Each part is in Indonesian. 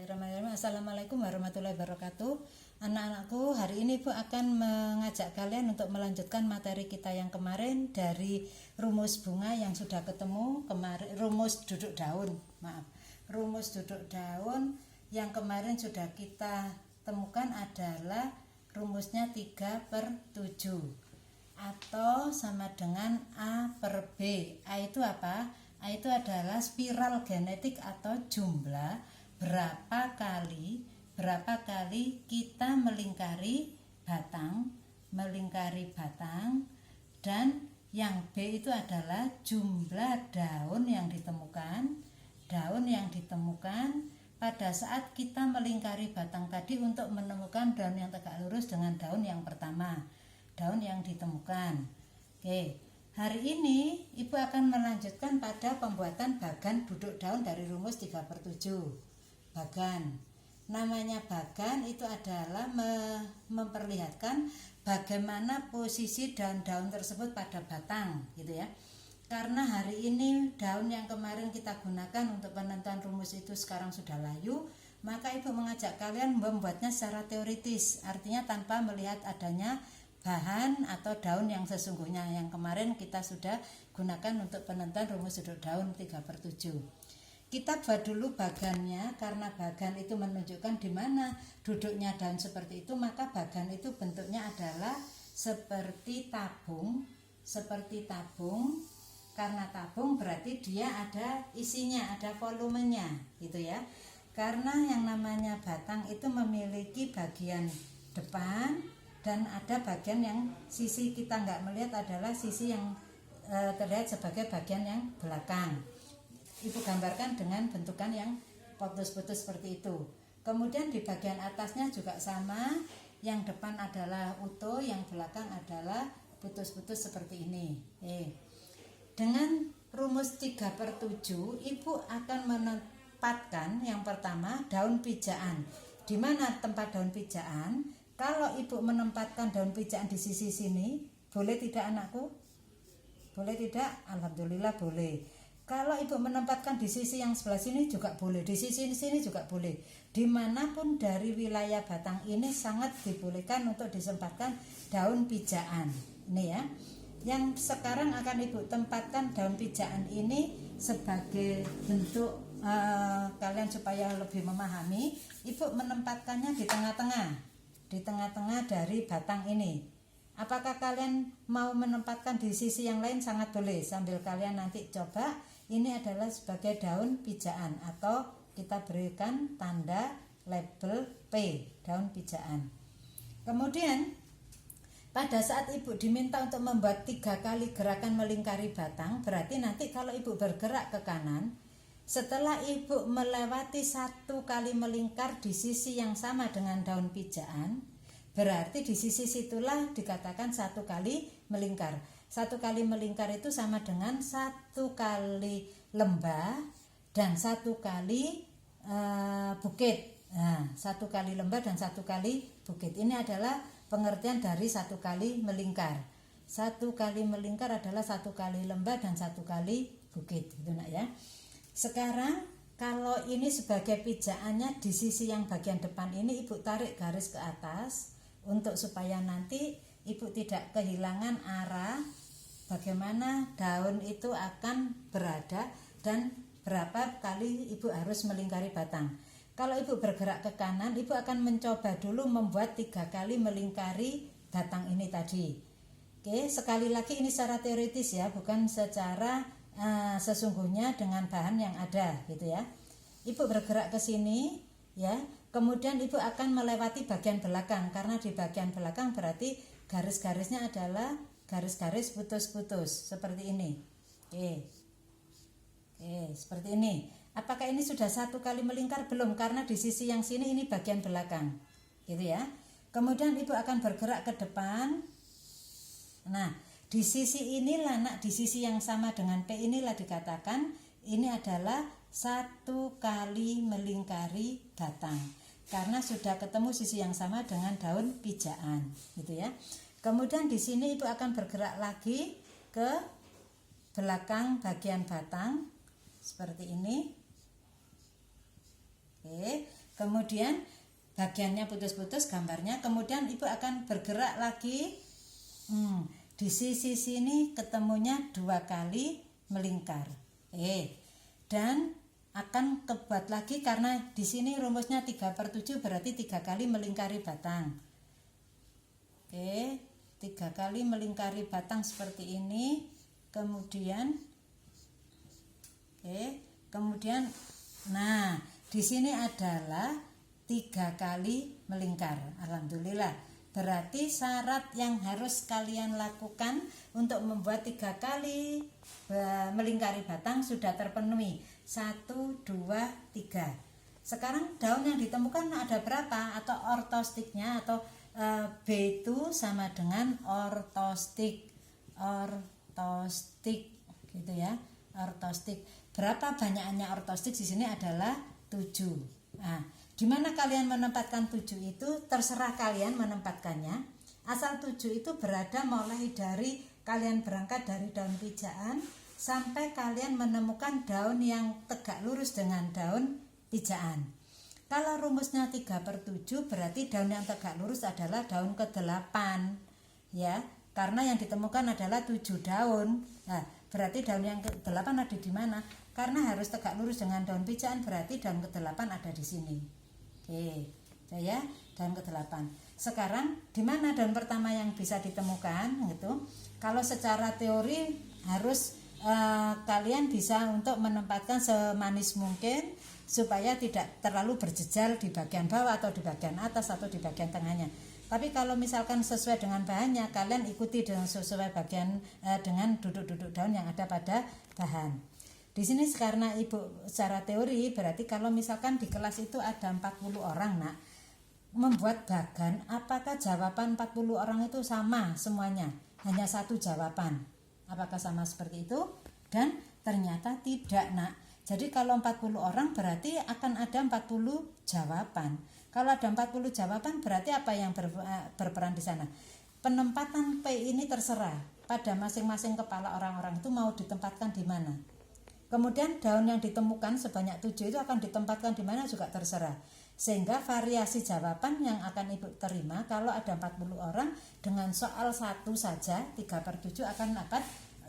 Bismillahirrahmanirrahim. Assalamualaikum warahmatullahi wabarakatuh. Anak-anakku, hari ini Ibu akan mengajak kalian untuk melanjutkan materi kita yang kemarin dari rumus bunga yang sudah ketemu kemarin, rumus duduk daun. Rumus duduk daun yang kemarin sudah kita temukan adalah rumusnya 3/7 atau sama dengan A per B. A itu apa? A itu adalah spiral genetik atau jumlah berapa kali kita melingkari batang, dan yang B itu adalah jumlah daun yang ditemukan pada saat kita melingkari batang tadi untuk menemukan daun yang tegak lurus dengan daun yang pertama, daun yang ditemukan. Oke, hari ini Ibu akan melanjutkan pada pembuatan bagan duduk daun dari rumus 3/7. Bagan, namanya bagan itu adalah memperlihatkan bagaimana posisi daun-daun tersebut pada batang, gitu ya. Karena hari ini daun yang kemarin kita gunakan untuk penentuan rumus itu sekarang sudah layu, maka Ibu mengajak kalian membuatnya secara teoritis, artinya tanpa melihat adanya bahan atau daun yang sesungguhnya yang kemarin kita sudah gunakan untuk penentuan rumus duduk daun 3/7. Kita buat dulu bagannya, karena bagan itu menunjukkan di mana duduknya daun seperti itu, maka bagan itu bentuknya adalah seperti tabung. Karena tabung berarti dia ada isinya, ada volumenya, gitu ya. Karena yang namanya batang itu memiliki bagian depan dan ada bagian yang sisi kita nggak melihat adalah sisi yang terlihat sebagai bagian yang belakang. Ibu gambarkan dengan bentukan yang putus-putus seperti itu. Kemudian di bagian atasnya juga sama, yang depan adalah utuh, yang belakang adalah putus-putus seperti ini. Dengan rumus 3/7, Ibu akan menempatkan yang pertama daun pijaan. Di mana tempat daun pijaan? Kalau Ibu menempatkan daun pijaan di sisi sini, boleh tidak anakku? Boleh tidak? Alhamdulillah boleh. Kalau Ibu menempatkan di sisi yang sebelah sini juga boleh, di sisi sini juga boleh. Dimanapun dari wilayah batang ini sangat dibolehkan untuk disempatkan daun pijaan. Ini ya. Yang sekarang akan Ibu tempatkan daun pijaan ini sebagai bentuk kalian supaya lebih memahami. Ibu menempatkannya di tengah-tengah dari batang ini. Apakah kalian mau menempatkan di sisi yang lain? Sangat boleh, sambil kalian nanti coba. Ini adalah sebagai daun pijaan atau kita berikan tanda label P, daun pijaan. Kemudian pada saat Ibu diminta untuk membuat 3 kali gerakan melingkari batang, berarti nanti kalau Ibu bergerak ke kanan, setelah Ibu melewati 1 kali melingkar di sisi yang sama dengan daun pijaan, berarti di sisi situlah dikatakan 1 kali melingkar. 1 kali melingkar itu sama dengan 1 kali lembah dan 1 kali bukit. 1 kali lembah dan 1 kali bukit. Ini adalah pengertian dari 1 kali melingkar. 1 kali melingkar adalah 1 kali lembah dan 1 kali bukit, gitu nak ya. Sekarang kalau ini sebagai pijaannya di sisi yang bagian depan ini, Ibu tarik garis ke atas untuk supaya nanti Ibu tidak kehilangan arah bagaimana daun itu akan berada dan berapa kali Ibu harus melingkari batang. Kalau Ibu bergerak ke kanan, Ibu akan mencoba dulu membuat 3 kali melingkari batang ini tadi. Oke, sekali lagi ini secara teoritis ya, bukan secara sesungguhnya dengan bahan yang ada, gitu ya. Ibu bergerak ke sini ya, kemudian Ibu akan melewati bagian belakang, karena di bagian belakang berarti garis-garisnya adalah garis-garis putus-putus seperti ini. Oke, seperti ini. Apakah ini sudah 1 kali melingkar? Belum, karena di sisi yang sini ini bagian belakang, gitu ya. Kemudian Ibu akan bergerak ke depan. Nah, di sisi inilah nak, di sisi yang sama dengan P inilah dikatakan ini adalah 1 kali melingkari batang, karena sudah ketemu sisi yang sama dengan daun pijaan, gitu ya. Kemudian di sini Ibu akan bergerak lagi ke belakang bagian batang seperti ini. Oke, kemudian bagiannya putus-putus gambarnya, kemudian ibu akan bergerak lagi. Di sisi sini ketemunya 2 kali melingkar. Dan akan kebuat lagi karena di sini rumusnya 3/7 berarti 3 kali melingkari batang. 3 kali melingkari batang seperti ini. Kemudian nah, di sini adalah 3 kali melingkar. Alhamdulillah. Berarti syarat yang harus kalian lakukan untuk membuat 3 kali melingkari batang sudah terpenuhi. 1, 2, 3. Sekarang daun yang ditemukan ada berapa? Atau ortostiknya atau B itu sama dengan ortostik gitu ya. Ortostik. Berapa banyaknya ortostik di sini adalah 7. Nah, di mana kalian menempatkan 7 itu terserah kalian menempatkannya. Asal 7 itu berada mulai dari kalian berangkat dari daun pijaan sampai kalian menemukan daun yang tegak lurus dengan daun pijaan. Kalau rumusnya 3/7 berarti daun yang tegak lurus adalah daun ke-8 ya, karena yang ditemukan adalah 7 daun. Nah, berarti daun yang ke-8 ada di mana? Karena harus tegak lurus dengan daun pijaan, berarti daun ke-8 ada di sini. Ya, daun ke-8. Sekarang di mana daun pertama yang bisa ditemukan gitu? Kalau secara teori harus kalian bisa untuk menempatkan semanis mungkin supaya tidak terlalu berjejal di bagian bawah atau di bagian atas atau di bagian tengahnya. Tapi kalau misalkan sesuai dengan bahannya, kalian ikuti dengan sesuai bagian dengan duduk-duduk daun yang ada pada bahan. Di sini karena ibu secara teori berarti kalau misalkan di kelas itu ada 40 orang nak, membuat bagan, apakah jawaban 40 orang itu sama semuanya? Hanya satu jawaban. Apakah sama seperti itu? Dan ternyata tidak nak. Jadi kalau 40 orang berarti akan ada 40 jawaban. Kalau ada 40 jawaban berarti apa yang berperan di sana? Penempatan P ini terserah pada masing-masing kepala orang-orang itu mau ditempatkan di mana. Kemudian daun yang ditemukan sebanyak 7 itu akan ditempatkan di mana juga terserah. Sehingga variasi jawaban yang akan ibu terima kalau ada 40 orang dengan soal satu saja 3/7 akan dapat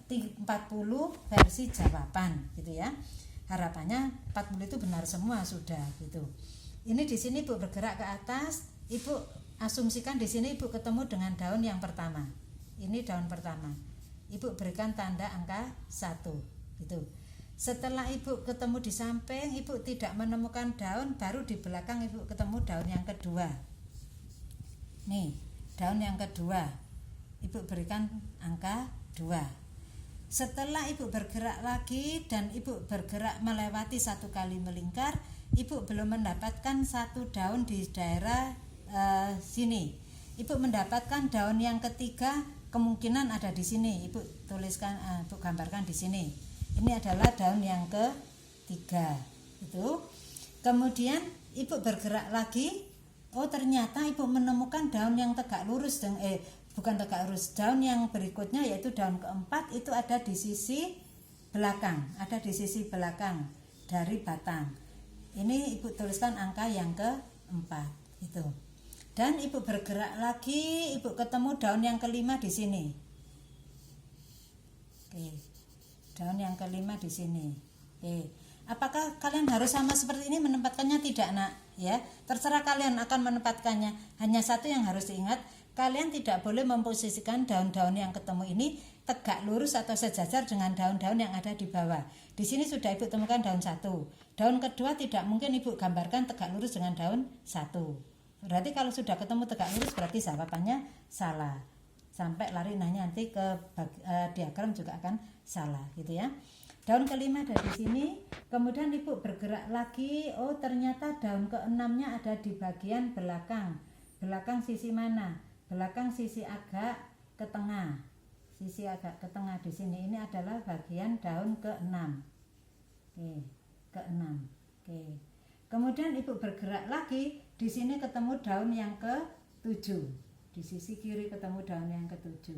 40 versi jawaban gitu ya. Harapannya 40 itu benar semua sudah gitu. Ini di sini ibu bergerak ke atas, ibu asumsikan di sini ibu ketemu dengan daun yang pertama. Ini daun pertama. Ibu berikan tanda angka 1 gitu. Setelah ibu ketemu di samping, ibu tidak menemukan daun, baru di belakang ibu ketemu daun yang kedua. Nih, daun yang kedua. Ibu berikan angka 2. Setelah ibu bergerak lagi dan ibu bergerak melewati 1 kali melingkar, ibu belum mendapatkan 1 daun di daerah sini. Ibu mendapatkan daun yang ketiga, kemungkinan ada di sini. Ibu tuliskan, ibu gambarkan di sini. Ini adalah daun yang ketiga. Itu. Kemudian ibu bergerak lagi. Oh, ternyata ibu menemukan daun yang tegak lurus bukan tegak lurus, daun yang berikutnya yaitu daun keempat itu ada di sisi belakang, dari batang. Ini ibu tuliskan angka yang keempat itu. Dan ibu bergerak lagi, ibu ketemu daun yang kelima di sini. Daun yang kelima di sini. Apakah kalian harus sama seperti ini menempatkannya? Tidak nak, ya. Terserah kalian akan menempatkannya. Hanya satu yang harus diingat, kalian tidak boleh memposisikan daun-daun yang ketemu ini tegak lurus atau sejajar dengan daun-daun yang ada di bawah. Di sini sudah ibu temukan daun 1. Daun kedua tidak mungkin ibu gambarkan tegak lurus dengan daun 1. Berarti kalau sudah ketemu tegak lurus berarti jawabannya salah. Sampai lari nanti ke diagram juga akan salah gitu ya. Daun kelima ada di sini, kemudian ibu bergerak lagi. Oh, ternyata daun keenamnya ada di bagian belakang. Belakang sisi mana? Belakang sisi agak ke tengah. Sisi agak ke tengah di sini. Ini adalah bagian daun ke-6. Ke-6. Kemudian ibu bergerak lagi, di sini ketemu daun yang ke-7. Di sisi kiri ketemu daun yang ke-7.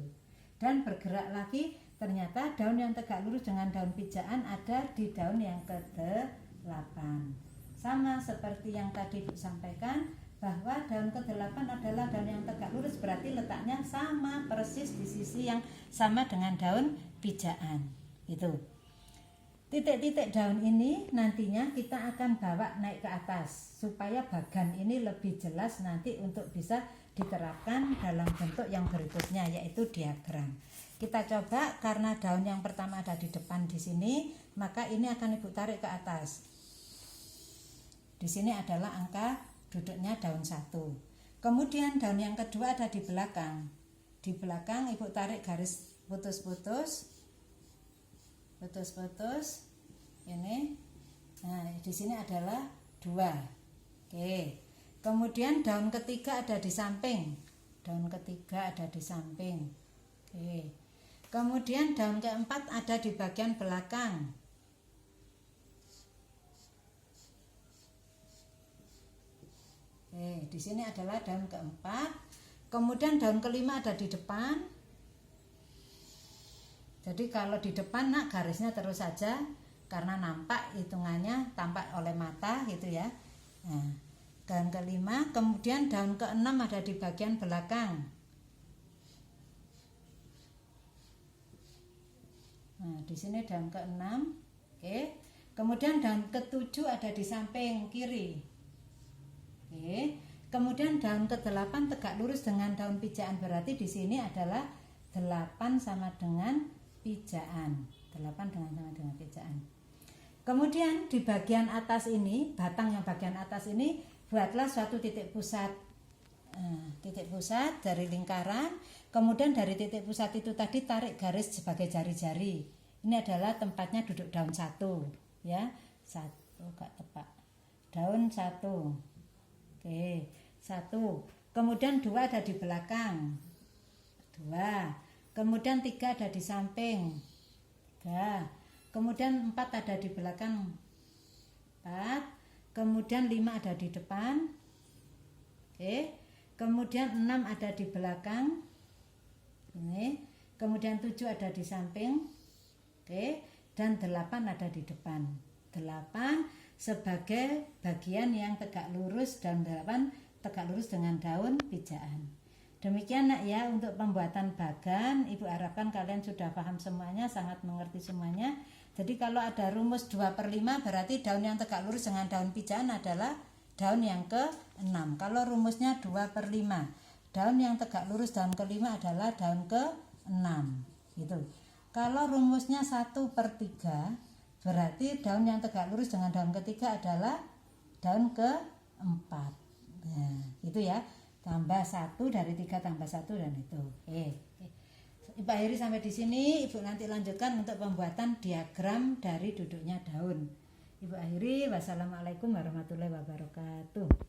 Dan bergerak lagi, ternyata daun yang tegak lurus dengan daun pijaan ada di daun yang ke-8. Sama seperti yang tadi Ibu sampaikan, bahwa daun ke-8 adalah daun yang tegak lurus, berarti letaknya sama persis di sisi yang sama dengan daun pijaan. Itu. Titik-titik daun ini nantinya kita akan bawa naik ke atas supaya bagan ini lebih jelas nanti untuk bisa diterapkan dalam bentuk yang berikutnya, yaitu diagram. Kita coba, karena daun yang pertama ada di depan di sini, maka ini akan Ibu tarik ke atas. Di sini adalah angka duduknya daun 1. Kemudian daun yang kedua ada di belakang. Di belakang Ibu tarik garis putus-putus. Putus-putus. Ini. Nah, di sini adalah 2. Oke. Kemudian daun ketiga ada di samping. Daun ketiga ada di samping. Oke. Kemudian daun keempat ada di bagian belakang. Di sini adalah daun keempat. Kemudian daun kelima ada di depan. Jadi kalau di depan nak garisnya terus saja karena nampak, hitungannya tampak oleh mata gitu ya. Nah, daun kelima. Kemudian daun keenam ada di bagian belakang. Nah, di sini daun keenam. Oke. Kemudian daun ketujuh ada di samping kiri. Oke. Kemudian daun ke-8 tegak lurus dengan daun pijaan, berarti di sini adalah 8 sama dengan pijaan. 8 dengan pijaan. Kemudian di bagian atas ini, batang yang bagian atas ini, buatlah suatu titik pusat. Titik pusat dari lingkaran. Kemudian dari titik pusat itu tadi tarik garis sebagai jari-jari. Ini adalah tempatnya duduk daun 1, ya. 1 gak tepat. Daun 1. Oke, 1. Kemudian 2 ada di belakang. 2. Kemudian 3 ada di samping. 3. Kemudian 4 ada di belakang. 4. Kemudian 5 ada di depan. Oke. Kemudian 6 ada di belakang. Ini. Kemudian 7 ada di samping. Oke. Dan 8 ada di depan. 8 sebagai bagian yang tegak lurus, dan 8 tegak lurus dengan daun pijaan. Demikian nak ya untuk pembuatan bagan. Ibu harapkan kalian sudah paham semuanya, sangat mengerti semuanya. Jadi kalau ada rumus 2/5 berarti daun yang tegak lurus dengan daun pijaan adalah daun yang ke-6. Kalau rumusnya 2/5, daun yang tegak lurus daun ke-5 adalah daun ke-6 gitu. Kalau rumusnya 1/3 berarti daun yang tegak lurus dengan daun ketiga adalah daun ke-4. Nah, itu ya. Tambah 1 dari 3 tambah 1 dan itu. Ibu akhiri sampai di sini. Ibu nanti lanjutkan untuk pembuatan diagram dari duduknya daun. Ibu akhiri. Wassalamualaikum warahmatullahi wabarakatuh.